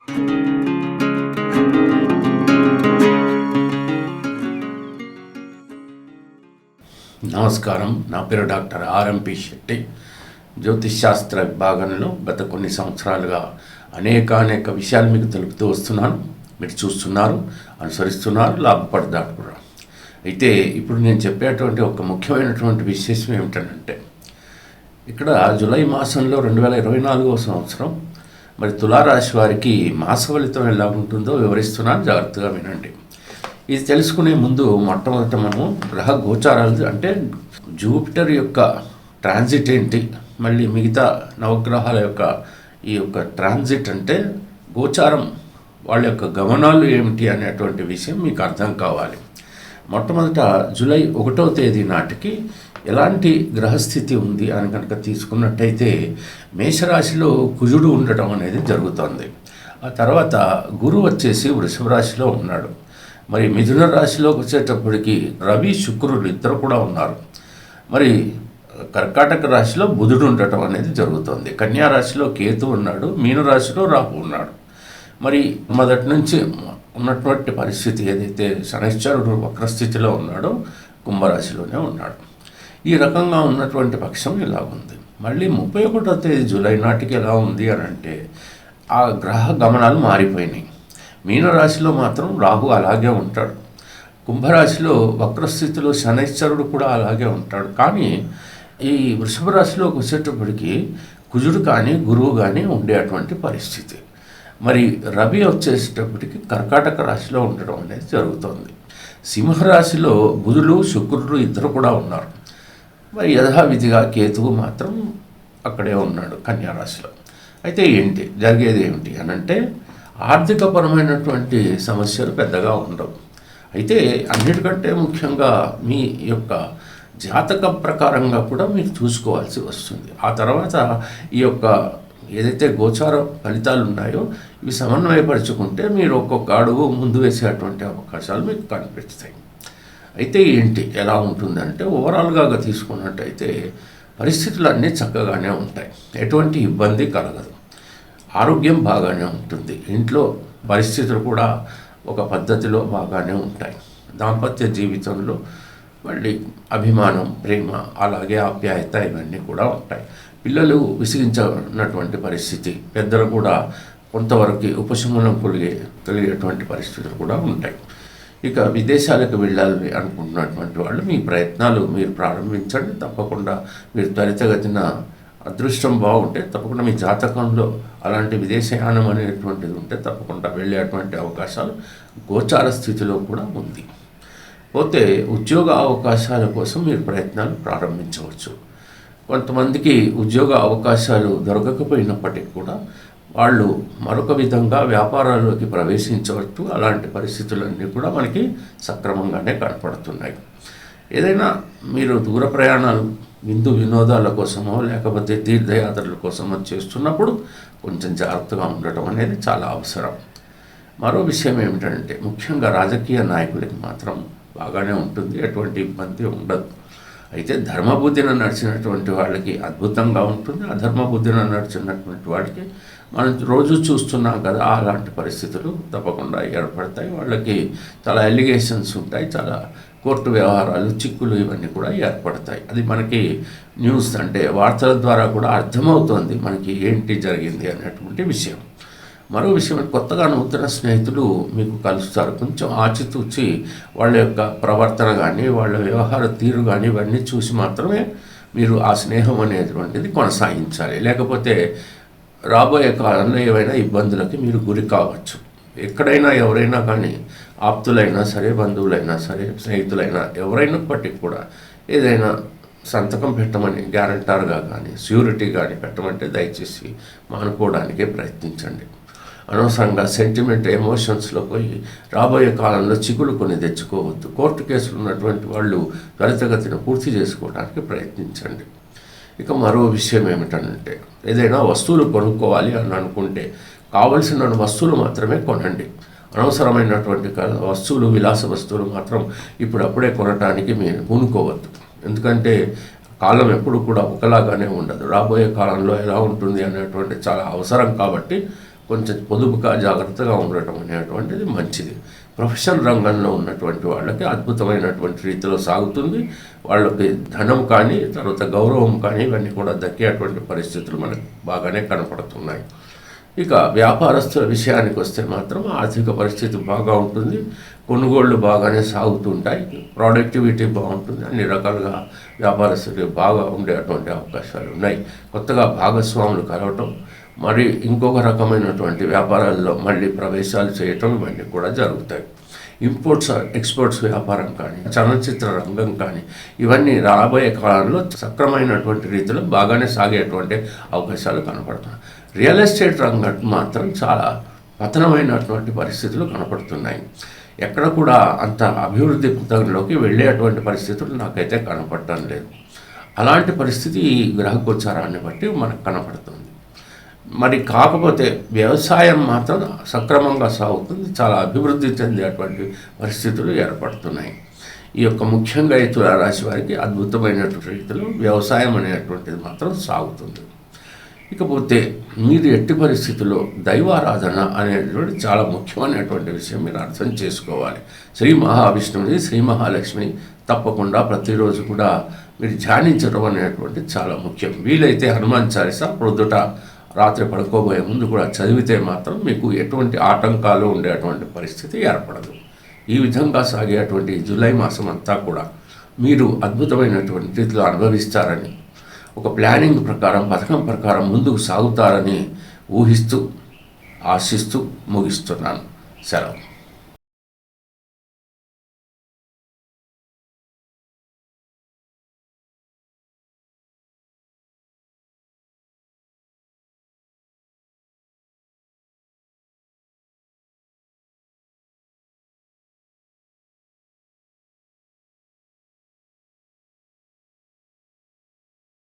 నమస్కారం. నా పేరు డాక్టర్ ఆర్ఎంపి శెట్టి. జ్యోతిష్ శాస్త్ర విభాగంలో గత కొన్ని సంవత్సరాలుగా అనేక విషయాలు మీకు తెలుపుతూ వస్తున్నాను. మీరు చూస్తున్నారు, అనుసరిస్తున్నారు, లాభపడతారు కూడా. అయితే ఇప్పుడు నేను చెప్పేటువంటి ఒక ముఖ్యమైనటువంటి విశేషం ఏమిటంటే, ఇక్కడ జూలై మాసంలో 2024వ సంవత్సరం మరి తులారాశి వారికి మాస ఫలితం ఎలా ఉంటుందో వివరిస్తున్నాను, జాగ్రత్తగా వినండి. ఇది తెలుసుకునే ముందు మొట్టమొదట మనము గ్రహ గోచారాలు అంటే జూపిటర్ యొక్క ట్రాన్సిట్ ఏంటి, మళ్ళీ మిగతా నవగ్రహాల యొక్క ఈ యొక్క ట్రాన్సిట్ అంటే గోచారం, వాళ్ళ యొక్క గమనాలు ఏమిటి అనేటువంటి విషయం మీకు అర్థం కావాలి. మొట్టమొదట జూలై 1వ తేదీ నాటికి ఎలాంటి గ్రహస్థితి ఉంది అని కనుక తీసుకున్నట్టయితే మేషరాశిలో కుజుడు ఉండటం అనేది జరుగుతుంది. ఆ తర్వాత గురువు వచ్చేసి వృషభ రాశిలో ఉన్నాడు. మరి మిథున రాశిలోకి వచ్చేటప్పటికి రవి శుక్రుడు ఇద్దరు కూడా ఉన్నారు. మరి కర్కాటక రాశిలో బుధుడు ఉండటం అనేది జరుగుతుంది. కన్యా రాశిలో కేతు ఉన్నాడు, మీనరాశిలో రాహు ఉన్నాడు. మరి మొదటి నుంచి ఉన్నటువంటి పరిస్థితి ఏదైతే శనైశ్చరుడు వక్రస్థితిలో ఉన్నాడో కుంభరాశిలోనే ఉన్నాడు. ఈ రకంగా ఉన్నటువంటి పక్షం ఇలా ఉంది. మళ్ళీ 31వ తేదీ జూలై నాటికి ఎలా ఉంది అని అంటే ఆ గ్రహ గమనాలు మారిపోయినాయి. మీనరాశిలో మాత్రం రాహు అలాగే ఉంటాడు, కుంభరాశిలో వక్రస్థితిలో శనైశ్చరుడు కూడా అలాగే ఉంటాడు. కానీ ఈ వృషభ రాశిలోకి వచ్చేటప్పటికి కుజుడు కానీ గురువు కానీ ఉండేటువంటి పరిస్థితి. మరి రవి వచ్చేసేటప్పటికి కర్కాటక రాశిలో ఉండడం అనేది జరుగుతుంది. సింహరాశిలో బుధుడు శుక్రుడు ఇద్దరు కూడా ఉన్నారు. మరి యథావిధిగా కేతువు మాత్రం అక్కడే ఉన్నాడు కన్యారాశిలో. అయితే ఏంటి జరిగేది ఏమిటి అని అంటే ఆర్థికపరమైనటువంటి సమస్యలు పెద్దగా ఉండవు. అయితే అన్నిటికంటే ముఖ్యంగా మీ యొక్క జాతక ప్రకారంగా కూడా మీరు చూసుకోవాల్సి వస్తుంది. ఆ తర్వాత ఈ యొక్క ఏదైతే గోచార ఫలితాలు ఉన్నాయో ఇవి సమన్వయపరుచుకుంటే మీరు ఒక్కొక్క అడుగు ముందు వేసేటువంటి అవకాశాలు మీకు కనిపిస్తాయి. అయితే ఏంటి ఎలా ఉంటుందంటే ఓవరాల్గా తీసుకున్నట్టయితే పరిస్థితులు అన్నీ చక్కగానే ఉంటాయి, ఎటువంటి ఇబ్బంది కలగదు, ఆరోగ్యం బాగానే ఉంటుంది, ఇంట్లో పరిస్థితులు కూడా ఒక పద్ధతిలో బాగానే ఉంటాయి. దాంపత్య జీవితంలో మళ్ళీ అభిమానం, ప్రేమ, అలాగే ఆప్యాయత ఇవన్నీ కూడా ఉంటాయి. పిల్లలు విసిగించినటువంటి పరిస్థితి, పెద్దలు కూడా కొంతవరకు ఉపశమనం కలిగేటువంటి పరిస్థితులు కూడా ఉంటాయి. ఇక విదేశాలకు వెళ్ళాలి అనుకుంటున్నటువంటి వాళ్ళు మీ ప్రయత్నాలు మీరు ప్రారంభించండి. తప్పకుండా మీరు త్వరితగతిన అదృష్టం బాగుంటే తప్పకుండా మీ జాతకంలో అలాంటి విదేశయానం అనేటువంటిది ఉంటే తప్పకుండా వెళ్ళేటువంటి అవకాశాలు గోచార స్థితిలో కూడా ఉంది. పోతే ఉద్యోగ అవకాశాల కోసం మీరు ప్రయత్నాలు ప్రారంభించవచ్చు. కొంతమందికి ఉద్యోగ అవకాశాలు దొరకకపోయినప్పటికీ కూడా వాళ్ళు మరొక విధంగా వ్యాపారాల్లోకి ప్రవేశించవచ్చు. అలాంటి పరిస్థితులన్నీ కూడా మనకి సక్రమంగానే కనపడుతున్నాయి. ఏదైనా మీరు దూర ప్రయాణాలు విందు వినోదాల కోసమో లేకపోతే తీర్థయాత్రల కోసమో చేస్తున్నప్పుడు కొంచెం జాగ్రత్తగా ఉండటం అనేది చాలా అవసరం. మరో విషయం ఏమిటంటే ముఖ్యంగా రాజకీయ నాయకులకి మాత్రం బాగానే ఉంటుంది, ఎటువంటి ఇబ్బంది ఉండదు. అయితే ధర్మబుద్ధిన నడిచినటువంటి వాళ్ళకి అద్భుతంగా ఉంటుంది, అధర్మబుద్ధిన నడిచినటువంటి వాళ్ళకి మనం రోజు చూస్తున్నాం కదా, అలాంటి పరిస్థితులు తప్పకుండా ఏర్పడతాయి. వాళ్ళకి చాలా ఎలిగేషన్స్ ఉంటాయి, చాలా కోర్టు వ్యవహారాలు, చిక్కులు ఇవన్నీ కూడా ఏర్పడతాయి. అది మనకి న్యూస్ అంటే వార్తల ద్వారా కూడా అర్థమవుతుంది మనకి ఏంటి జరిగింది అనేటువంటి విషయం. మరో విషయం, కొత్తగా నూతన స్నేహితులు మీకు కలుస్తారు. కొంచెం ఆచితూచి వాళ్ళ యొక్క ప్రవర్తన కానీ వాళ్ళ వ్యవహార తీరు కానీ ఇవన్నీ చూసి మాత్రమే మీరు ఆ స్నేహం అనేటువంటిది కొనసాగించాలి. లేకపోతే రాబోయే కాలంలో ఏవైనా ఇబ్బందులకి మీరు గురి కావచ్చు. ఎక్కడైనా ఎవరైనా కానీ ఆప్తులైనా సరే, బంధువులైనా సరే, స్నేహితులైనా ఎవరైనప్పటికీ కూడా ఏదైనా సంతకం పెట్టమని గ్యారంటర్గా కానీ ష్యూరిటీ కానీ పెట్టమంటే దయచేసి మానుకోవడానికే ప్రయత్నించండి. అనవసరంగా సెంటిమెంట్ ఎమోషన్స్లో పోయి రాబోయే కాలంలో చిక్కులు కొని తెచ్చుకోవద్దు. కోర్టు కేసులు ఉన్నటువంటి వాళ్ళు త్వరితగతిన పూర్తి చేసుకోవడానికి ప్రయత్నించండి. ఇక మరో విషయం ఏమిటంటే ఏదైనా వస్తువులు కొనుక్కోవాలి అని అనుకుంటే కావలసిన వస్తువులు మాత్రమే కొనండి. అనవసరమైనటువంటి వస్తువులు, విలాస వస్తువులు మాత్రం ఇప్పుడప్పుడే కొనడానికి మీరు పూనుకోవద్దు. ఎందుకంటే కాలం ఎప్పుడు కూడా ఒకలాగానే ఉండదు. రాబోయే కాలంలో ఎలా ఉంటుంది అనేటువంటి చాలా అవసరం కాబట్టి కొంచెం పొదుపుగా జాగ్రత్తగా ఉండటం అనేటువంటిది మంచిది. ప్రొఫెషనల్ రంగంలో ఉన్నటువంటి వాళ్ళకి అద్భుతమైనటువంటి రీతిలో సాగుతుంది. వాళ్ళకి ధనం కానీ తర్వాత గౌరవం కానీ ఇవన్నీ కూడా దక్కేటువంటి పరిస్థితులు మనకు బాగానే కనపడుతున్నాయి. ఇక వ్యాపారస్తుల విషయానికి వస్తే మాత్రం ఆర్థిక పరిస్థితి బాగా ఉంటుంది. కొనుగోళ్లు బాగానే సాగుతుంటాయి. ప్రొడక్టివిటీ బాగుంటుంది. అన్ని రకాలుగా వ్యాపారస్తులు బాగా ఉండేటువంటి అవకాశాలు ఉన్నాయి. కొత్తగా భాగస్వాములు కలవటం, మరి ఇంకొక రకమైనటువంటి వ్యాపారాల్లో మళ్ళీ ప్రవేశాలు చేయటం ఇవన్నీ కూడా జరుగుతాయి. ఇంపోర్ట్స్ ఎక్స్పోర్ట్స్ వ్యాపారం కానీ చలనచిత్ర రంగం కానీ ఇవన్నీ రాబోయే కాలంలో సక్రమైనటువంటి రీతిలో బాగానే సాగేటువంటి అవకాశాలు కనపడుతున్నాయి. రియల్ ఎస్టేట్ రంగం మాత్రం చాలా పతనమైనటువంటి పరిస్థితులు కనపడుతున్నాయి. ఎక్కడ కూడా అంత అభివృద్ధి పథంలోకి వెళ్ళేటువంటి పరిస్థితులు నాకైతే కనపడటం లేదు. అలాంటి పరిస్థితి ఈ గ్రహగోచారాన్ని బట్టి మనకు కనపడుతుంది. మరి కాకపోతే వ్యవసాయం మాత్రం సక్రమంగా సాగుతుంది. చాలా అభివృద్ధి చెందేటువంటి పరిస్థితులు ఏర్పడుతున్నాయి. ఈ యొక్క ముఖ్యంగా ఈ తులారాశి వారికి అద్భుతమైనటువంటి రీతిలో వ్యవసాయం అనేటువంటిది మాత్రం సాగుతుంది. ఇకపోతే మీరు ఎట్టి పరిస్థితుల్లో దైవారాధన అనేటువంటి చాలా ముఖ్యమైనటువంటి విషయం మీరు అర్థం చేసుకోవాలి. శ్రీ మహావిష్ణువుని, శ్రీ మహాలక్ష్మిని తప్పకుండా ప్రతిరోజు కూడా మీరు ధ్యానించడం అనేటువంటి చాలా ముఖ్యం. వీలైతే హనుమాన్ చాలీసా ప్రొద్దుట రాత్రి పడుకోబోయే ముందు కూడా చదివితే మాత్రం మీకు ఎటువంటి ఆటంకాలు ఉండేటువంటి పరిస్థితి ఏర్పడదు. ఈ విధంగా సాగేటువంటి జూలై మాసం అంతా కూడా మీరు అద్భుతమైనటువంటి రీతిలో అనుభవిస్తారని, ఒక ప్లానింగ్ ప్రకారం పథకం ప్రకారం ముందుకు సాగుతారని ఊహిస్తూ ఆశిస్తూ ముగిస్తున్నాను. సెలవు.